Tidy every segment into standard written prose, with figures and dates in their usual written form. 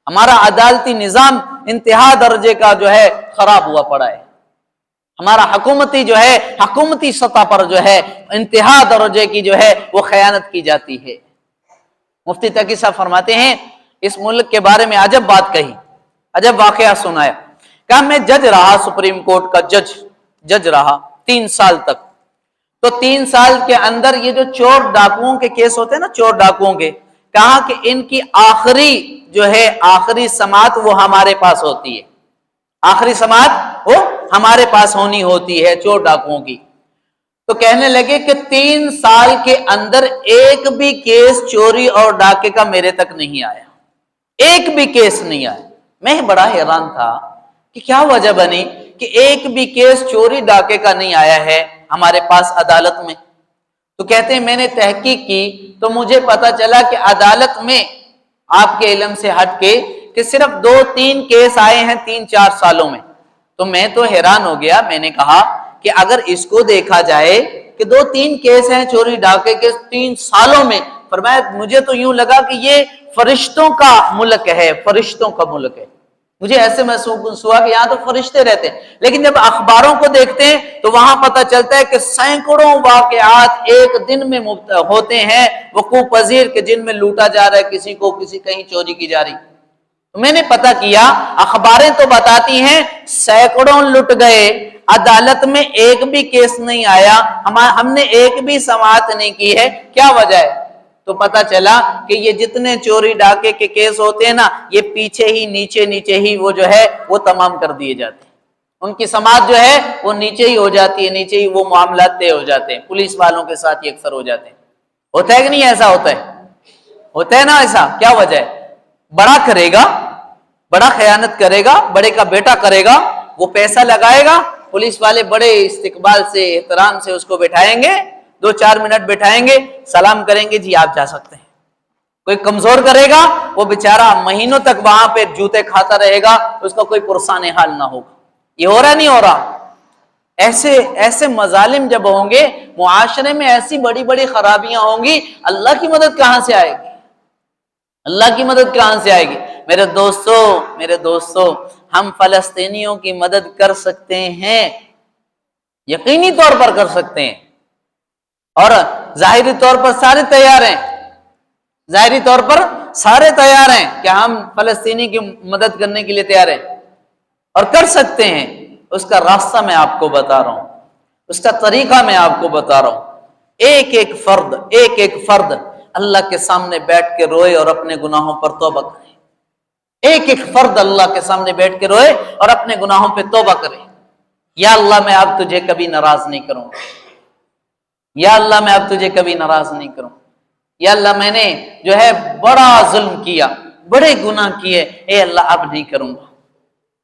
ہمارا عدالتی نظام انتہا درجے کا جو ہے خراب ہوا پڑا ہے، ہمارا حکومتی جو ہے حکومتی سطح پر جو ہے انتہا درجے کی جو ہے وہ خیانت کی جاتی ہے۔ مفتی تقی صاحب فرماتے ہیں اس ملک کے بارے میں عجب بات کہی، عجب واقعہ سنایا۔ کہا میں جج رہا، سپریم کورٹ کا جج رہا 3 سال تک، تو 3 سال کے اندر یہ جو چور ڈاکوؤں کے کیس ہوتے ہیں نا، چور ڈاکوؤں کے، کہا کہ ان کی آخری سماعت وہ ہمارے پاس ہوتی ہے، آخری سماعت وہ ہمارے پاس ہونی ہوتی ہے چور ڈاکوؤں کی۔ تو کہنے لگے کہ 3 سال کے اندر ایک بھی کیس چوری اور ڈاکے کا میرے تک نہیں آیا، ایک بھی کیس نہیں آیا۔ میں بڑا حیران تھا کہ کیا وجہ بنی کہ ایک بھی کیس چوری ڈاکے کا نہیں آیا ہے ہمارے پاس عدالت میں۔ تو کہتے ہیں میں نے تحقیق کی تو مجھے پتا چلا کہ عدالت میں آپ کے علم سے ہٹ کے کہ صرف 2-3 کیس آئے ہیں 3-4 سالوں میں۔ تو میں تو حیران ہو گیا، میں نے کہا کہ اگر اس کو دیکھا جائے کہ 2-3 کیس ہیں چوری ڈاکے کے 3 سالوں میں، فرمایا مجھے تو یوں لگا کہ یہ فرشتوں کا ملک ہے، فرشتوں کا ملک ہے۔ مجھے ایسے محسوس ہوا کہ یہاں تو فرشتے رہتے ہیں، لیکن جب اخباروں کو دیکھتے ہیں تو وہاں پتہ چلتا ہے کہ سینکڑوں واقعات ایک دن میں ہوتے ہیں وقوع پذیر کہ جن میں لوٹا جا رہا ہے کسی کو، کسی کہیں چوری کی جا رہی۔ تو میں نے پتہ کیا، اخباریں تو بتاتی ہیں سینکڑوں لٹ گئے، عدالت میں ایک بھی کیس نہیں آیا، ہم نے ایک بھی سماعت نہیں کی ہے، کیا وجہ ہے؟ تو پتہ چلا کہ یہ جتنے چوری ڈاکے کے کیس ہوتے ہیں نا، یہ پیچھے ہی نیچے ہی وہ جو ہے وہ تمام کر دیے جاتے ہیں، ان کی سماعت جو ہے وہ نیچے ہی ہو جاتی ہے، نیچے ہی وہ معاملات طے ہو جاتے ہیں، پولیس والوں کے ساتھ یہ اکثر ہو جاتے ہیں۔ ہوتا ہے کہ نہیں ایسا؟ ہوتا ہے نا ایسا؟ کیا وجہ ہے؟ بڑا کرے گا، بڑا خیانت کرے گا، بڑے کا بیٹا کرے گا، وہ پیسہ لگائے گا، پولیس والے بڑے استقبال سے احترام سے اس کو بٹھائیں گے، 2-4 منٹ بٹھائیں گے، سلام کریں گے، جی آپ جا سکتے ہیں۔ کوئی کمزور کرے گا وہ بیچارہ مہینوں تک وہاں پہ جوتے کھاتا رہے گا، اس کا کوئی پرسان حال نہ ہوگا۔ یہ ہو رہا نہیں ہو رہا؟ ایسے مظالم جب ہوں گے معاشرے میں، ایسی بڑی بڑی خرابیاں ہوں گی، اللہ کی مدد کہاں سے آئے گی؟ اللہ کی مدد کہاں سے آئے گی؟ میرے دوستو ہم فلسطینیوں کی مدد کر سکتے ہیں، یقینی طور پر کر سکتے ہیں، اور ظاہری طور پر سارے تیار ہیں، ظاہری طور پر سارے تیار ہیں کہ ہم فلسطینی کی مدد کرنے کے لیے تیار ہیں اور کر سکتے ہیں۔ اس کا راستہ میں آپ کو بتا رہا ہوں، اس کا طریقہ میں آپ کو بتا رہا ہوں۔ ایک ایک فرد اللہ کے سامنے بیٹھ کے روئے اور اپنے گناہوں پر توبہ کرے، ایک ایک فرد اللہ کے سامنے بیٹھ کے روئے اور اپنے گناہوں پہ توبہ کرے۔ یا اللہ میں اب تجھے کبھی ناراض نہیں کروں، یا اللہ میں اب تجھے کبھی ناراض نہیں کروں، یا اللہ میں نے جو ہے بڑا ظلم کیا، بڑے گناہ کیے، اے اللہ اب نہیں کروں گا۔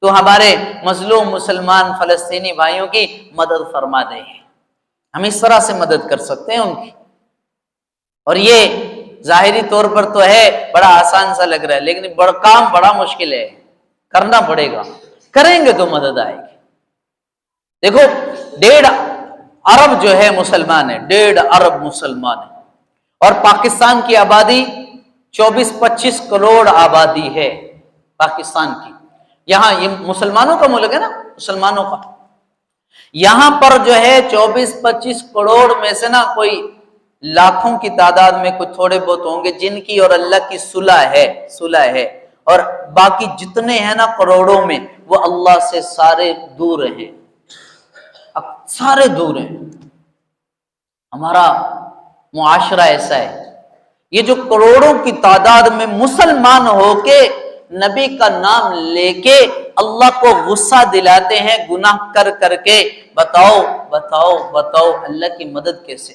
تو ہمارے مظلوم مسلمان فلسطینی بھائیوں کی مدد فرما دے، ہم اس طرح سے مدد کر سکتے ہیں ان کی۔ اور یہ ظاہری طور پر تو ہے بڑا آسان سا لگ رہا ہے، لیکن کام بڑا مشکل ہے، کرنا پڑے گا، کریں گے تو مدد آئے گی۔ دیکھو 1.5 ارب جو ہے مسلمان ہے، 1.5 ارب مسلمان ہے، اور پاکستان کی آبادی 24-25 کروڑ آبادی ہے پاکستان کی۔ یہاں یہ مسلمانوں کا ملک ہے نا، مسلمانوں کا، یہاں پر جو ہے 24-25 کروڑ میں سے نا کوئی لاکھوں کی تعداد میں کچھ تھوڑے بہت ہوں گے جن کی اور اللہ کی صلح ہے، اور باقی جتنے ہیں نا کروڑوں میں وہ اللہ سے سارے دور ہیں، سارے دور ہیں۔ ہمارا معاشرہ ایسا ہے، یہ جو کروڑوں کی تعداد میں مسلمان ہو کے نبی کا نام لے کے اللہ کو غصہ دلاتے ہیں گناہ کر کر کے، بتاؤ اللہ کی مدد کیسے؟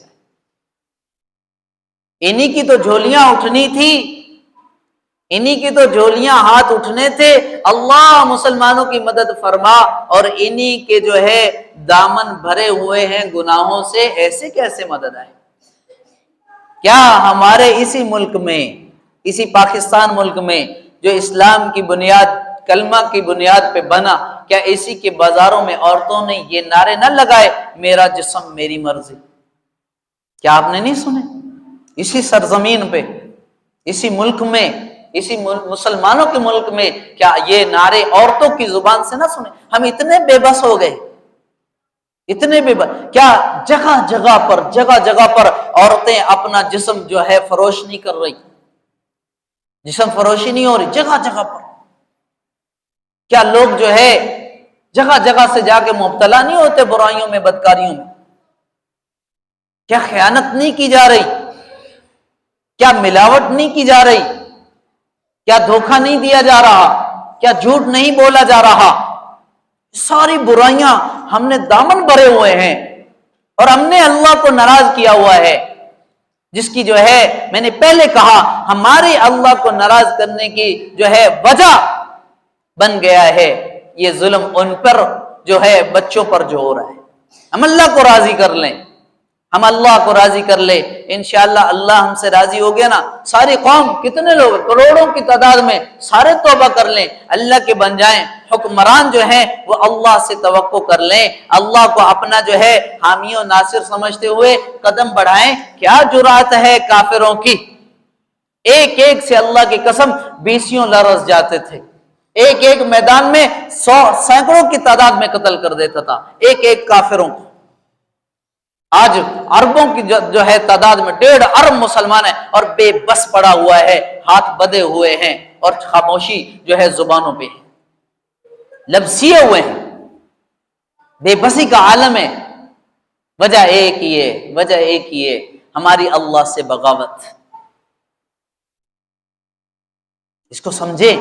انہی کی تو جھولیاں اٹھنی تھی، انہی کی تو جھولیاں ہاتھ اٹھنے تھے، اللہ مسلمانوں کی مدد فرما، اور انہی کے جو ہے دامن بھرے ہوئے ہیں گناہوں سے، ایسے کیسے مدد آئے؟ کیا ہمارے اسی ملک میں، اسی پاکستان ملک میں جو اسلام کی بنیاد، کلمہ کی بنیاد پہ بنا، کیا اسی کے بازاروں میں عورتوں نے یہ نعرے نہ لگائے، میرا جسم میری مرضی؟ کیا آپ نے نہیں سنے؟ اسی سرزمین پہ، اسی ملک میں اسی مسلمانوں کے ملک میں کیا یہ نعرے عورتوں کی زبان سے نہ سنے؟ ہم اتنے بے بس ہو گئے، اتنے بے بس، کیا جگہ جگہ پر عورتیں اپنا جسم جو ہے فروش نہیں کر رہی، جسم فروشی نہیں ہو رہی جگہ جگہ پر؟ کیا لوگ جو ہے جگہ جگہ سے جا کے مبتلا نہیں ہوتے برائیوں میں، بدکاریوں میں؟ کیا خیانت نہیں کی جا رہی؟ کیا ملاوٹ نہیں کی جا رہی؟ کیا دھوکہ نہیں دیا جا رہا؟ کیا جھوٹ نہیں بولا جا رہا؟ ساری برائیاں ہم نے دامن بھرے ہوئے ہیں، اور ہم نے اللہ کو ناراض کیا ہوا ہے، جس کی جو ہے میں نے پہلے کہا ہمارے اللہ کو ناراض کرنے کی جو ہے وجہ بن گیا ہے یہ ظلم ان پر جو ہے بچوں پر جو ہو رہا ہے۔ ہم اللہ کو راضی کر لیں، ہم اللہ کو راضی کر لیں، انشاءاللہ اللہ ہم سے راضی ہو گیا نا، ساری قوم، کتنے لوگ، کروڑوں کی تعداد میں، سارے توبہ کر لیں، اللہ کے بن جائیں، حکمران جو ہیں وہ اللہ سے توقع کر لیں، اللہ کو اپنا جو ہے حامی و ناصر سمجھتے ہوئے قدم بڑھائیں۔ کیا جرات ہے کافروں کی، ایک ایک سے اللہ کی قسم بیسیوں لرز جاتے تھے، ایک ایک میدان میں سینکڑوں کی تعداد میں قتل کر دیتا تھا ایک ایک کافروں کو۔ آج اربوں کی جو ہے تعداد میں 1.5 ارب مسلمان ہیں، اور بے بس پڑا ہوا ہے، ہاتھ بدے ہوئے ہیں، اور خاموشی جو ہے زبانوں پہ ہے، لبسیے ہوئے ہیں، بے بسی کا عالم ہے۔ وجہ ایک ہی ہے، ہماری اللہ سے بغاوت۔ اس کو سمجھے۔